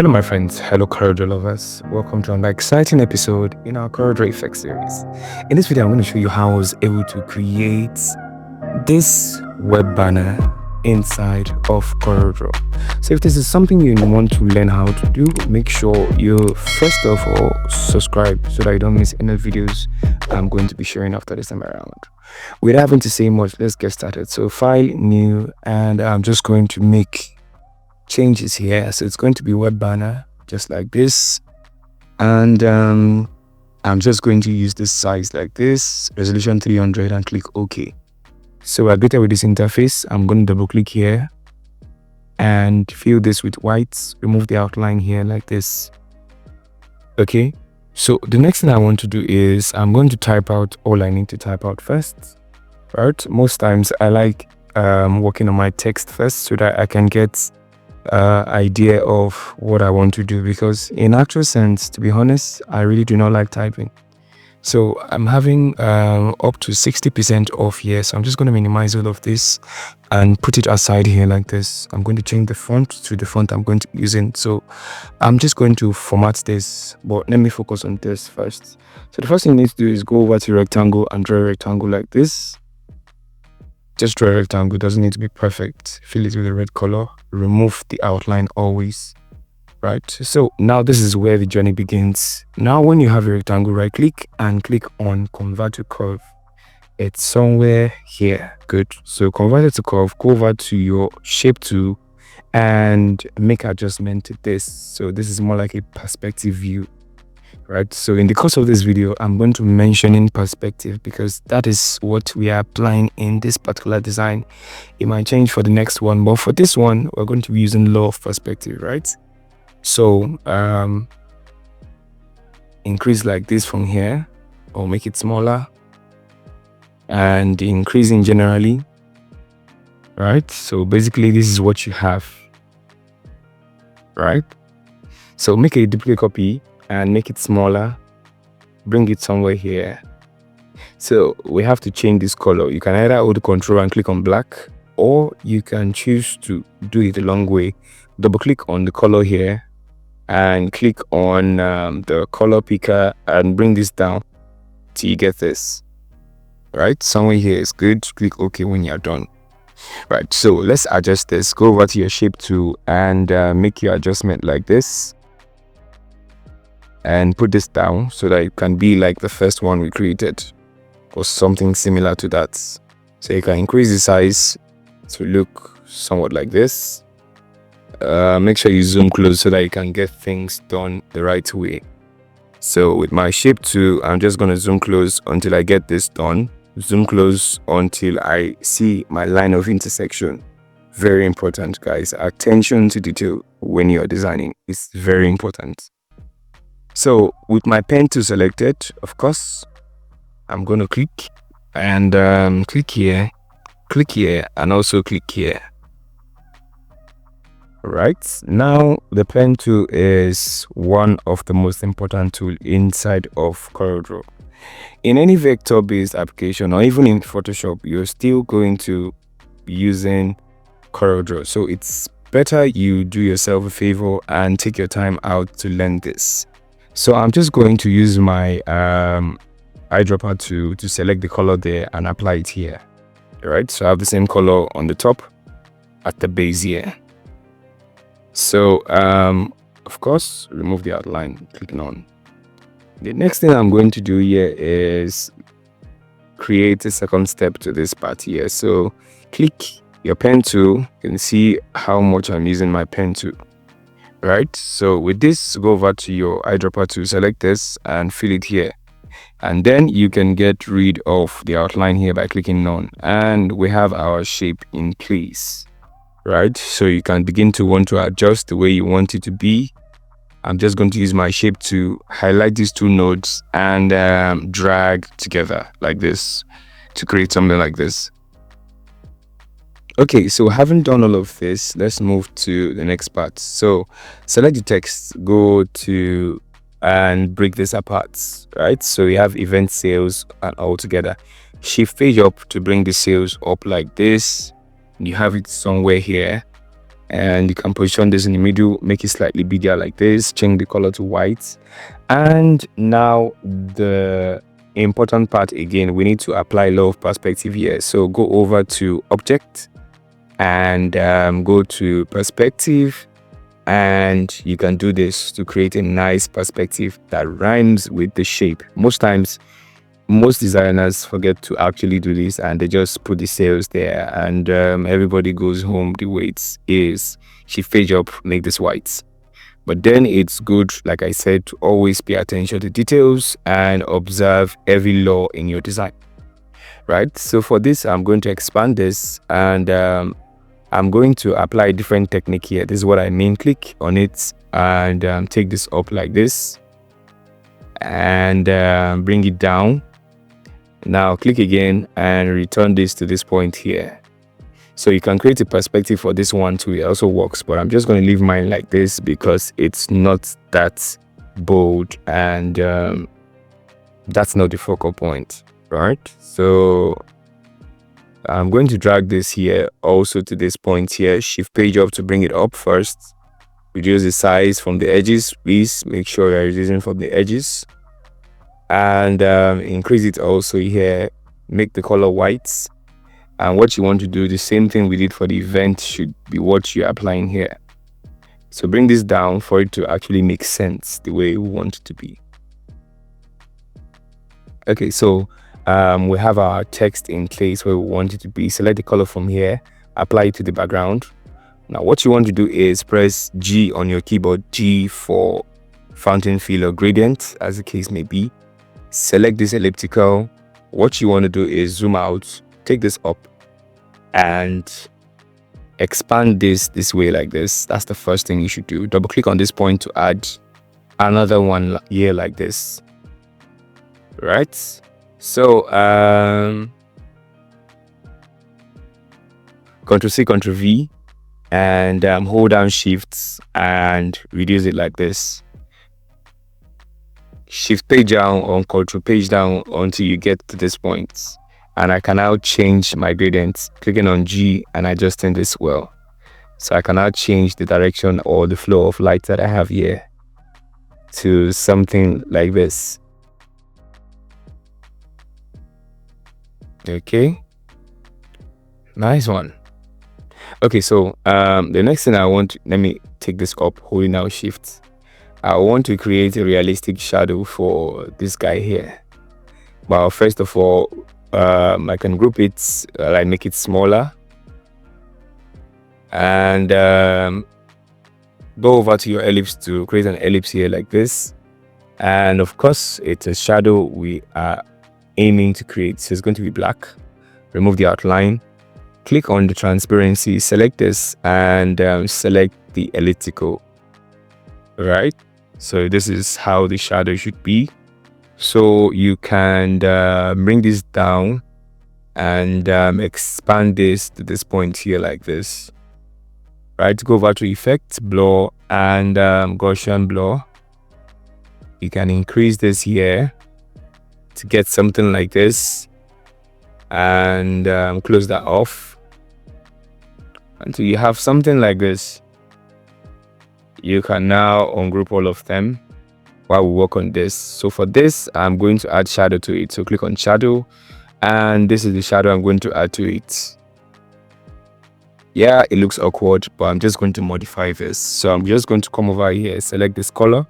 Hello my friends, hello CorelDraw lovers. Welcome to another exciting episode in our CorelDraw Effects series. In this video, I'm going to show you how I was able to create this web banner inside of CorelDraw. So if this is something you want to learn how to do, make sure you first of all subscribe so that you don't miss any videos I'm going to be sharing after this time around. Without having to say much, let's get started. So file, new, and I'm just going to make changes here. So it's going to be web banner just like this, and I'm just going to use this size like this, resolution 300, and click OK. So we're greeted with this interface. I'm going to double click here and fill this with white, remove the outline here like this. Okay, so the next thing I want to do is I'm going to type out all I need to type out first. Right, most times I like working on my text first so that I can get idea of what I want to do, because in actual sense, to be honest, I really do not like typing. So I'm having up to 60% off here, so I'm just going to minimize all of this and put it aside here like this. I'm going to change the font to the font I'm going to be using, so I'm just going to format this, but let me focus on this first. So the first thing you need to do is go over to rectangle and draw a rectangle like this. Just draw a rectangle, doesn't need to be perfect. Fill it with a red color, remove the outline always. Right, so now this is where the journey begins. Now when you have a rectangle, right click and click on convert to curve. It's somewhere here. Good. So convert it to curve, go over to your shape tool and make adjustment to this. So this is more like a perspective view. Right, so in the course of this video, I'm going to mention in perspective because that is what we are applying in this particular design. It might change for the next one, but for this one, we're going to be using law of perspective, right? So increase like this from here, or make it smaller, and increasing generally, right? So basically this is what you have, right? So make a duplicate copy and make it smaller, bring it somewhere here. So we have to change this color. You can either hold control and click on black, or you can choose to do it the long way. Double click on the color here and click on the color picker and bring this down till you get this. Right, somewhere here is good. Click OK when you're done. Right, so let's adjust this. Go over to your shape tool and make your adjustment like this, and put this down so that it can be like the first one we created or something similar to that. So you can increase the size to look somewhat like this. Make sure you zoom close so that you can get things done the right way. So with my shape tool, I'm just going to zoom close until I get this done. Zoom close until I see my line of intersection. Very important, guys. Attention to detail when you're designing is very important. So with my pen tool selected, of course, I'm going to click and click here, and also click here. Right, now the pen tool is one of the most important tools inside of CorelDraw. In any vector-based application or even in Photoshop, you're still going to be using CorelDraw. So it's better you do yourself a favor and take your time out to learn this. So I'm just going to use my eyedropper to select the color there and apply it here. Right, so I have the same color on the top at the base here. So of course, remove the outline, clicking on. The next thing I'm going to do here is create a second step to this part here. So click your pen tool. You can see how much I'm using my pen tool. Right, so with this, go over to your eyedropper to select this and fill it here, and then you can get rid of the outline here by clicking none, and we have our shape in place. Right, so you can begin to want to adjust the way you want it to be. I'm just going to use my shape to highlight these two nodes and drag together like this to create something like this. Okay, so having done all of this, let's move to the next part. So select the text, go to and break this apart. Right, so you have event sales and all together. Shift page up to bring the sales up like this. You have it somewhere here. and you can position this in the middle, make it slightly bigger like this, change the color to white. And now the important part again, we need to apply law of perspective here. So go over to object and go to perspective, and you can do this to create a nice perspective that rhymes with the shape. Most times most designers forget to actually do this, and they just put the sales there, and everybody goes home the way it is. Shift page up, make this white. But then it's good, like I said, to always pay attention to details and observe every law in your design, right? So for this, I'm going to expand this, and I'm going to apply a different technique here. This is what I mean. Click on it and take this up like this, and bring it down. Now click again and return this to this point here. So you can create a perspective for this one too. It also works, but I'm just going to leave mine like this because it's not that bold, and that's not the focal point, right? So I'm going to drag this here also to this point here. Shift page up to bring it up first. Reduce the size from the edges. Please make sure you're reducing from the edges, and increase it also here. Make the color white. And what you want to do, the same thing we did for the event, should be what you're applying here. So bring this down for it to actually make sense the way we want it to be. Okay, so we have our text in place where we want it to be. Select the color from here, apply it to the background. Now what you want to do is press G on your keyboard, G for fountain fill or gradient, as the case may be. Select this elliptical. What you want to do is zoom out, take this up and expand this way like this. That's the first thing you should do. Double click on this point to add another one here like this, right? So Ctrl C, Ctrl V, and hold down shifts and reduce it like this. Shift page down or Ctrl page down until you get to this point. And I can now change my gradient, clicking on G and adjusting this well. So I can now change the direction or the flow of light that I have here to something like this. Okay, nice one. Okay, so the next thing I want, let me take this up, holding down shift. I want to create a realistic shadow for this guy here. Well, first of all, I can group it, like make it smaller, and go over to your ellipse to create an ellipse here like this. And of course, it's a shadow we are aiming to create, so it's going to be black. Remove the outline, click on the transparency, select this, and select the elliptical, right? So this is how the shadow should be. So you can bring this down and expand this to this point here like this, right? Go over to effect, blur, and Gaussian blur. You can increase this here to get something like this, and close that off until you have something like this. You can now ungroup all of them while we work on this. So for this, I'm going to add shadow to it. So click on shadow, and this is the shadow I'm going to add to it. Yeah, it looks awkward, but I'm just going to modify this. So I'm just going to come over here, select this color,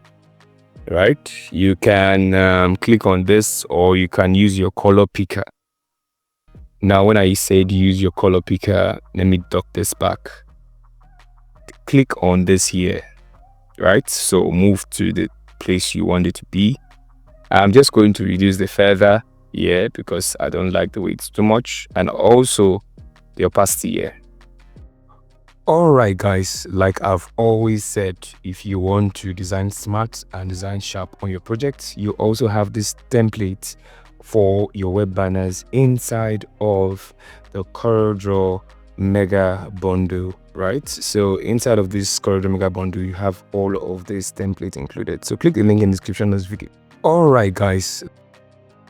right? You can click on this, or you can use your color picker. Now, when I said use your color picker, let me duck this back. Click on this here, right? So move to the place you want it to be. I'm just going to reduce the feather here because I don't like the way it's too much, and also the opacity here. Alright guys, like I've always said, if you want to design smart and design sharp on your project, you also have this template for your web banners inside of the CorelDraw Mega Bundle, right? So inside of this CorelDraw Mega Bundle, you have all of this template included. So click the link in the description of this video. Alright guys,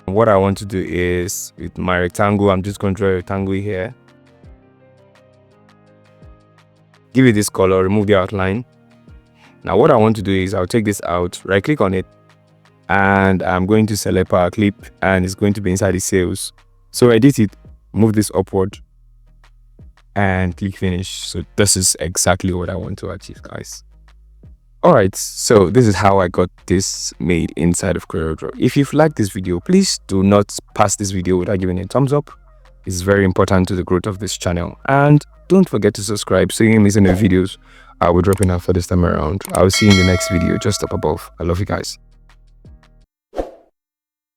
what I want to do is, with my rectangle, I'm just going to draw a rectangle here. give it this color, remove the outline. Now what I want to do is I'll take this out, right click on it, and I'm going to select power clip, and it's going to be inside the sales. So edit it, move this upward, and click finish. So this is exactly what I want to achieve, guys. Alright, so this is how I got this made inside of CorelDraw. If you've liked this video, please do not pass this video without giving it a thumbs up. It's very important to the growth of this channel. And don't forget to subscribe so you don't miss any videos I will drop in for this time around. I'll see you in the next video just up above. I love you guys.